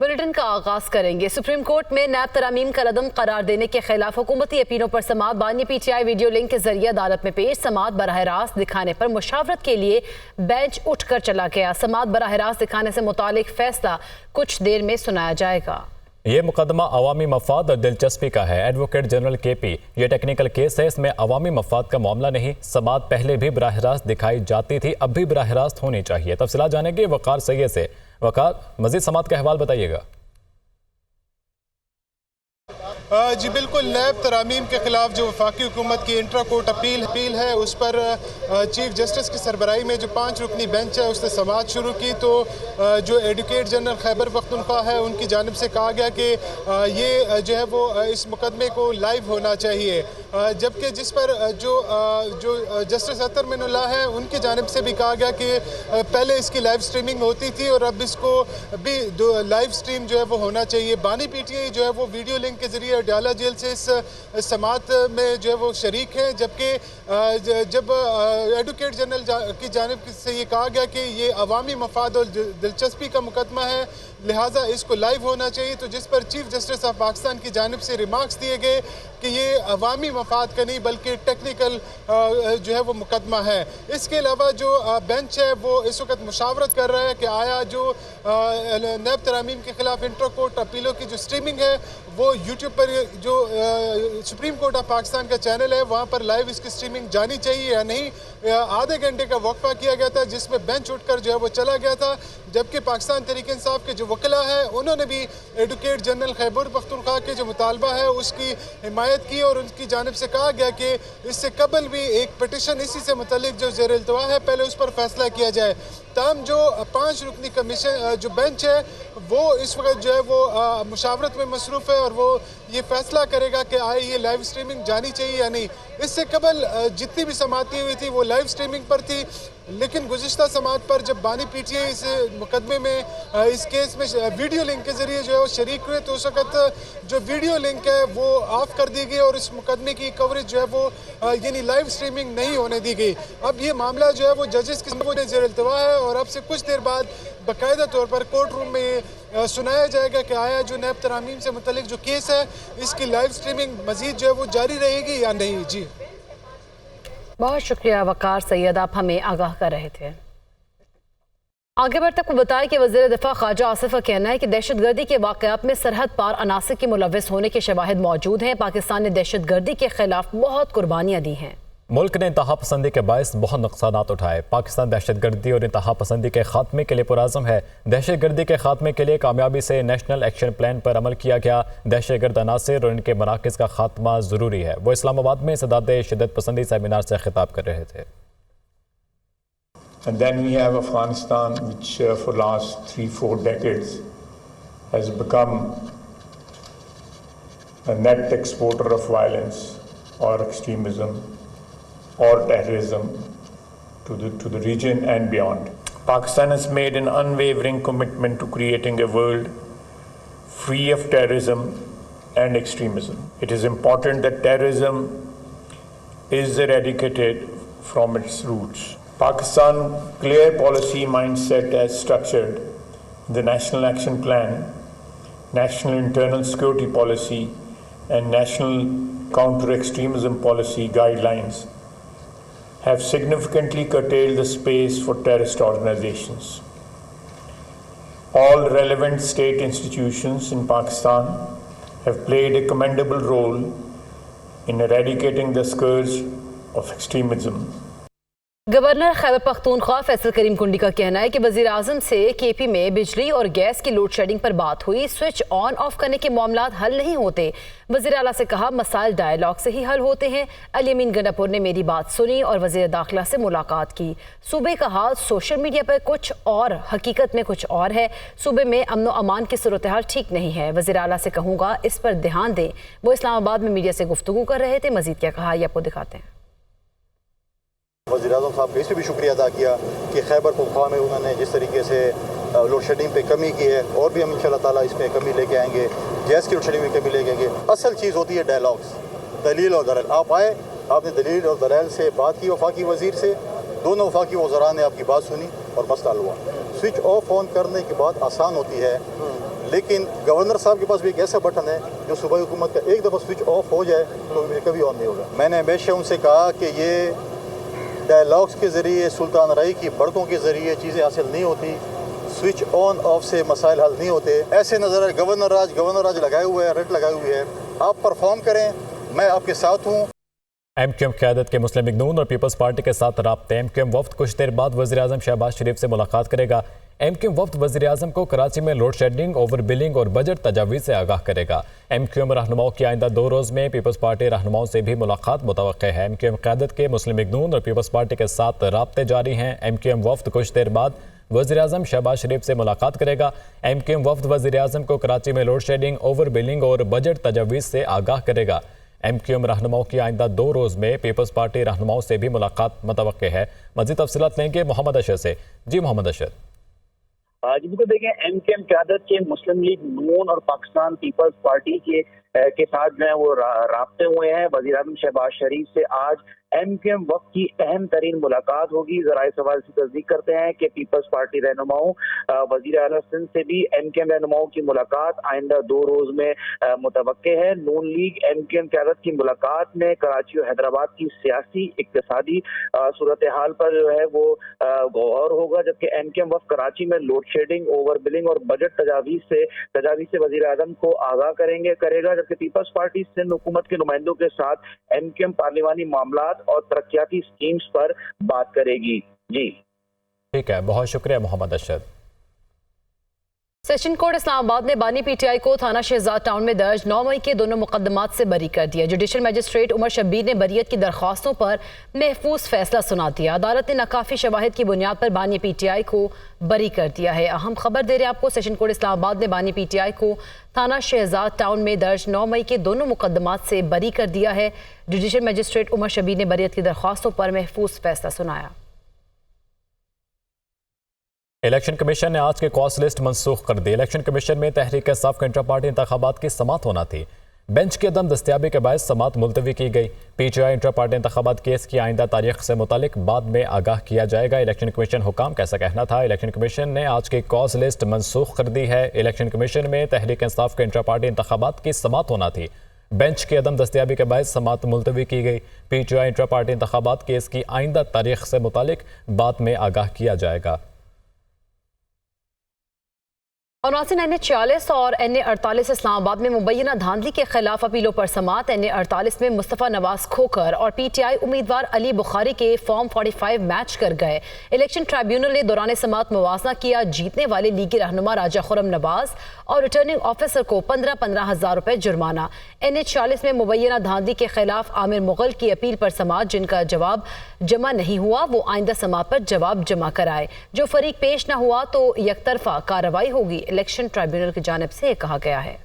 Bulletin کا آغاز کریں گے۔ سپریم کورٹ میں نیب ترامیم کا ردم قرار دینے کے خلاف حکومتی اپیلوں پر سماعت۔ بانی P T I video link کے ذریعے عدالت میں پیش۔ سماعت براہ راست دکھانے پر مشاورت کے لیے بینچ اٹھ کر چلا گیا۔ سماعت براہ راست دکھانے سے متعلق فیصلہ کچھ دیر میں سنایا جائے گا۔ یہ مقدمہ عوامی مفاد اور دلچسپی کا ہے۔ ایڈوکیٹ جنرل کے پی، یہ ٹیکنیکل کیس ہے، اس میں عوامی مفاد کا معاملہ نہیں۔ سماعت پہلے بھی براہ راست دکھائی جاتی تھی، اب بھی براہ راست ہونی چاہیے۔ تفصیلات جانیں گے وقار سید سے۔ وقار، مزید سماعت کا حوال بتائیے گا۔ جی بالکل، نیب ترامیم کے خلاف جو وفاقی حکومت کی انٹرا کورٹ اپیل ہے، اس پر چیف جسٹس کی سربراہی میں جو 5 رکنی بینچ ہے اس نے سماعت شروع کی۔ تو جو ایڈوکیٹ جنرل خیبر پختونخوا ہے ان کی جانب سے کہا گیا کہ یہ جو ہے وہ اس مقدمے کو لائیو ہونا چاہیے، جبکہ جس پر جو جسٹس اطہر من اللہ ہے ان کی جانب سے بھی کہا گیا کہ پہلے اس کی لائیو سٹریمنگ ہوتی تھی اور اب اس کو بھی لائیو سٹریم جو ہے وہ ہونا چاہیے۔ بانی پی ٹی آئی جو ہے وہ ویڈیو لنک کے ذریعے ڈیالہ جیل سے اس سماعت میں جو ہے وہ شریک ہیں، جبکہ جب ایڈوکیٹ جنرل کی جانب سے یہ کہا گیا کہ یہ عوامی مفاد اور دلچسپی کا مقدمہ ہے، لہٰذا اس کو لائیو ہونا چاہیے، تو جس پر چیف جسٹس آف پاکستان کی جانب سے ریمارکس دیے گئے کہ یہ عوامی مفاد کا نہیں بلکہ ٹیکنیکل جو ہے وہ مقدمہ ہے۔ اس کے علاوہ جو بینچ ہے وہ اس وقت مشاورت کر رہا ہے کہ آیا جو نیب ترامیم کے خلاف انٹر کورٹ اپیلوں کی جو سٹریمنگ ہے وہ یوٹیوب پر جو سپریم کورٹ آف پاکستان کا چینل ہے وہاں پر لائیو اس کی سٹریمنگ جانی چاہیے یا نہیں۔ آدھے گھنٹے کا وقفہ کیا گیا تھا جس میں بینچ اٹھ کر جو ہے وہ چلا گیا تھا، جبکہ پاکستان تحریک انصاف کے جو وکلاء ہیں انہوں نے بھی ایڈوکیٹ جنرل خیبر پختونخوا کے جو مطالبہ ہے اس کی حمایت کی اور ان کی جانب سے کہا گیا کہ اس سے قبل بھی ایک پٹیشن اسی سے متعلق جو زیر التوا ہے پہلے اس پر فیصلہ کیا جائے۔ تاہم جو 5 رکنی کمیشن جو بینچ ہے وہ اس وقت جو ہے وہ مشاورت میں مصروف ہے اور وہ یہ فیصلہ کرے گا کہ آئے یہ لائیو سٹریمنگ جانی چاہیے یا نہیں۔ اس سے قبل جتنی بھی سماعتیں ہوئی تھی وہ لائیو سٹریمنگ پر تھی، لیکن گزشتہ سماعت پر جب بانی پی ٹی آئی اس مقدمے میں اس کیس میں ویڈیو لنک کے ذریعے جو ہے وہ شریک ہوئے تو اس وقت جو ویڈیو لنک ہے وہ آف کر دی گئی اور اس مقدمے کی کوریج جو ہے وہ یعنی لائیو سٹریمنگ نہیں ہونے دی گئی۔ اب یہ معاملہ جو ہے وہ ججز کی زیر التوا ہے اور اب سے کچھ دیر بعد باقاعدہ طور پر کورٹ روم میں سنایا جائے گا کہ آیا جو نیب ترامیم سے متعلق جو کیس ہے اس کی لائیو سٹریمنگ مزید جو ہے وہ جاری رہے گی یا نہیں۔ جی بہت شکریہ وقار سید، آپ ہمیں آگاہ کر رہے تھے۔ آگے بڑھتے کو بتایا کہ وزیر دفاع خارجہ آصف کا کہنا ہے کہ دہشت گردی کے واقعات میں سرحد پار عناصر کے ملوث ہونے کے شواہد موجود ہیں۔ پاکستان نے دہشت گردی کے خلاف بہت قربانیاں دی ہیں۔ ملک نے انتہا پسندی کے باعث بہت نقصانات اٹھائے۔ پاکستان دہشت گردی اور انتہا پسندی کے خاتمے کے لیے پرعزم ہے۔ دہشت گردی کے خاتمے کے لیے کامیابی سے نیشنل ایکشن پلان پر عمل کیا گیا۔ دہشت گرد عناصر اور ان کے مراکز کا خاتمہ ضروری ہے۔ وہ اسلام آباد میں انسداد شدت پسندی سیمینار سے خطاب کر رہے تھے۔ And then we have Afghanistan, which for last 3-4 decades has become a net exporter of violence or extremism or terrorism to the region and beyond. Pakistan has made an unwavering commitment to creating a world free of terrorism and extremism. It is important that terrorism is eradicated from its roots. Pakistan's clear policy mindset as structured in the National Action Plan, National Internal Security Policy and National Counter-Extremism Policy guidelines have significantly curtailed the space for terrorist organizations. All relevant state institutions in Pakistan have played a commendable role in eradicating the scourge of extremism. Governor Khyber Pakhtunkhwa Faisal Karim Kundi کا کہنا ہے کہ وزیر اعظم سے کے پی میں بجلی اور گیس کی لوڈ شیڈنگ پر بات ہوئی۔ سوئچ آن آف کرنے کے معاملات حل نہیں ہوتے۔ وزیر اعلیٰ سے کہا مسائل ڈائیلاگ سے ہی حل ہوتے ہیں۔ علی امین گنڈاپور نے میری بات سنی اور وزیر داخلہ سے ملاقات کی۔ صوبے کا حال سوشل میڈیا پر کچھ اور حقیقت میں کچھ اور ہے۔ صوبے میں امن و امان کی صورتحال ٹھیک نہیں ہے۔ وزیر اعلیٰ سے کہوں گا اس پر دھیان دیں۔ وہ اسلام آباد میں میڈیا سے گفتگو کر رہے تھے۔ مزید کیا کہا یہ آپ کو دکھاتے ہیں۔ وزیر اعظم صاحب کا اس پہ بھی شکریہ ادا کیا کہ خیبر پختونخوا میں انہوں نے جس طریقے سے لوڈ شیڈنگ پہ کمی کی ہے اور بھی ہم انشاءاللہ تعالیٰ اس میں کمی لے کے آئیں گے، گیس کی لوڈ شیڈنگ میں کمی لے کے آئیں گے۔ اصل چیز ہوتی ہے ڈائلاگس، دلیل اور دلائل۔ آپ آئے، آپ نے دلیل اور دلائل سے بات کی وفاقی وزیر سے، دونوں وفاقی وزراء نے آپ کی بات سنی اور مسئلہ حل ہوا۔ سوئچ آف آن کرنے کی بات آسان ہوتی ہے، لیکن گورنر صاحب کے پاس بھی ایک ایسا بٹن ہے جو صوبائی حکومت کا ایک دفعہ سوئچ آف ہو جائے تو کبھی آن نہیں ہوگا. میں نے ہمیشہ ان سے کہا کہ یہ ڈائلاگس کے ذریعے سلطان رائی کی بڑکوں کے ذریعے چیزیں حاصل نہیں ہوتی, سوئچ آن آف سے مسائل حل نہیں ہوتے. ایسے نظر ہے گورنر راج لگائے ہوئے ہے, ریٹ لگائے ہوئے ہے. آپ پرفارم کریں, میں آپ کے ساتھ ہوں. ایم کیو ایم قیادت کے مسلم لیگ نون اور پیپلز پارٹی کے ساتھ رابطے. ایم کیو ایم وفد کچھ دیر بعد وزیراعظم شہباز شریف سے ملاقات کرے گا. ایم کیو ایم وفد وزیراعظم کو کراچی میں لوڈ شیڈنگ, اوور بلنگ اور بجٹ تجاویز سے آگاہ کرے گا. ایم کیو ایم رہنماؤں کی آئندہ 2 روز میں پیپلز پارٹی رہنماؤں سے بھی ملاقات متوقع ہے. ایم کیو ایم قیادت کے مسلم لیگ نون اور پیپلز پارٹی کے ساتھ رابطے جاری ہیں. ایم کیو ایم وفد کچھ دیر بعد وزیراعظم شہباز شریف سے ملاقات کرے گا. ایم کیو ایم وفد وزیراعظم کو کراچی میں لوڈ شیڈنگ, اوور بلنگ اور بجٹ تجاویز سے آگاہ کرے گا. ایم کیو ایم رہنماؤں کی آئندہ 2 روز میں پیپلز پارٹی رہنماؤں سے بھی ملاقات متوقع ہے. مزید تفصیلات لیں گے محمد اشرف سے. جی محمد اشرف. جی بالکل, دیکھیں ایم کیو ایم قیادت کے مسلم لیگ نون اور پاکستان پیپلز پارٹی کے ساتھ جو ہے وہ رابطے ہوئے ہیں. وزیراعظم شہباز شریف سے آج ایم کیو ایم وفد کی اہم ترین ملاقات ہوگی. ذرائع سوال سے تصدیق کرتے ہیں کہ پیپلز پارٹی رہنماؤں وزیر اعلیٰ سندھ سے بھی ایم کیو ایم رہنماؤں کی ملاقات آئندہ 2 روز میں متوقع ہے. نون لیگ ایم کیو ایم قیادت کی ملاقات میں کراچی اور حیدرآباد کی سیاسی اقتصادی صورتحال پر جو ہے وہ غور ہوگا, جبکہ ایم کیو ایم وفد کراچی میں لوڈ شیڈنگ, اوور بلنگ اور بجٹ تجاویز سے وزیر اعظم کو آگاہ کرے گا, جبکہ پیپلز پارٹی سندھ حکومت کے نمائندوں کے ساتھ ایم کیو ایم پارلیمانی معاملات اور ترقیاتی سکیمز پر بات کرے گی. جی ٹھیک ہے, بہت شکریہ محمد اشرف. سیشن کورٹ اسلام آباد نے بانی پی ٹی آئی کو تھانہ شہزاد ٹاؤن میں درج 9 مئی کے دونوں مقدمات سے بری کر دیا. جوڈیشل مجسٹریٹ عمر شبیر نے بریت کی درخواستوں پر محفوظ فیصلہ سنا دیا. عدالت نے ناکافی شواہد کی بنیاد پر بانی پی ٹی آئی کو بری کر دیا ہے. اہم خبر دے رہے ہیں آپ کو, سیشن کورٹ اسلام آباد نے بانی پی ٹی آئی کو تھانہ شہزاد ٹاؤن میں درج 9 مئی کے دونوں مقدمات سے بری کر دیا ہے. جوڈیشل مجسٹریٹ عمر شبیر نے بریت کی درخواستوں پر محفوظ فیصلہ سنایا. الیکشن کمیشن نے آج کے کاز لسٹ منسوخ کر دی. الیکشن کمیشن میں تحریک انصاف انٹرا پارٹی انتخابات کی سماعت ہونا تھی. بینچ کی عدم دستیابی کے باعث سماعت ملتوی کی گئی. P T I intra party انتخابات کیس کی آئندہ تاریخ سے متعلق بعد میں آگاہ کیا جائے گا. الیکشن کمیشن حکام کیسا کہنا تھا. الیکشن کمیشن نے آج کی کاز لسٹ منسوخ کر دی ہے. الیکشن کمیشن میں تحریک انصاف کے انٹرا پارٹی انتخابات کی سماعت ہونا تھی. بینچ کی عدم دستیابی کے باعث سماعت ملتوی کی گئی. P T I intra party انتخابات کیس کی آئندہ تاریخ سے متعلق بعد میں آگاہ کیا جائے گا. اور ناظرین, NA-40 اور NA-48 اسلام آباد میں مبینہ دھاندلی کے خلاف اپیلوں پر سماعت. NA-48 میں مصطفیٰ نواز کھوکر اور پی ٹی آئی امیدوار علی بخاری کے فارم 45 میچ کر گئے. الیکشن ٹرائیبیونل نے دوران سماعت موازنہ کیا. جیتنے والے لیگی رہنما راجہ خرم نواز اور ریٹرننگ آفیسر کو 15 ہزار روپے جرمانہ. NA-40 میں مبینہ دھاندلی کے خلاف عامر مغل کی اپیل پر سماعت. جن کا جواب جمع نہیں ہوا وہ آئندہ سماعت پر جواب جمع کرائے. جو فریق پیش نہ ہوا تو یک طرفہ کارروائی ہوگی. الیکشن ٹرائیبیونل کی جانب سے کہا گیا ہے.